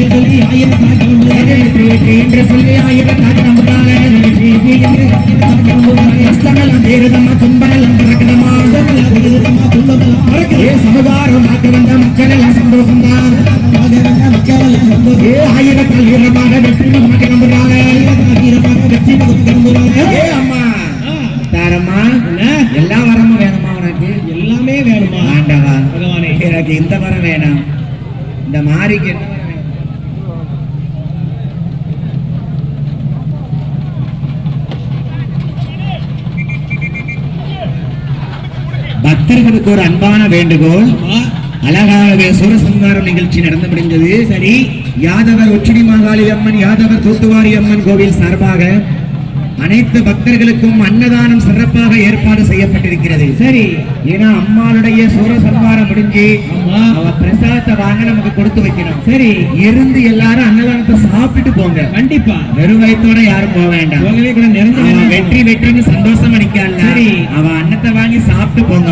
சொல்லி என்று சொல்லி ஆயிரத்தாக்கு நம்புறாங்க கஷ்டமெல்லாம் தேருதம்மா துன்பமெல்லாம் பிறக்குதம்மா சமுதாரம் பார்க்க வந்த மக்கள் எல்லாம் சந்தோஷம்தான் ஆயிரத்தால் வீரமாக வெற்றி முகமாக நம்புறாங்க அம்மா தாரம்மா எல்லா வரமும் வேணுமா உனக்கு எல்லாமே வேணுமா ஆண்டவா பகவானே எனக்கு இந்த வரம் வேணாம் இந்த மாரிக்கு என்ன வரம் வேணும் பக்தர்களுக்கு ஒரு அன்பான வேண்டுகோள் அழகாகவே சூரசம்ஹாரம் நிகழ்ச்சி நடந்து முடிந்தது சரி யாதவர் உச்சினி மாகாளி அம்மன் யாதவர் தூத்துவாரி அம்மன் கோவில் சார்பாக அனைத்து பக்தர்களுக்கும் அன்னதானம் சிறப்பாக ஏற்பாடு செய்யப்பட்டிருக்கிறது சரி ஏன்னா அம்மாளுடைய சூரசம்ஹாரம் முடிஞ்சு அவ பிரசாதத்தை வாங்க நமக்கு கொடுத்து வைக்கணும் சரி இருந்து எல்லாரும் அன்னதானத்தை சாப்பிட்டு போங்க கண்டிப்பா வெறும் வயிற்றோட யாரும் போக வேண்டாம் வெற்றி வெற்றின்னு சந்தோஷமா நிக்கால சரி அவ அன்னத்தை வாங்கி சாப்பிட்டு போங்க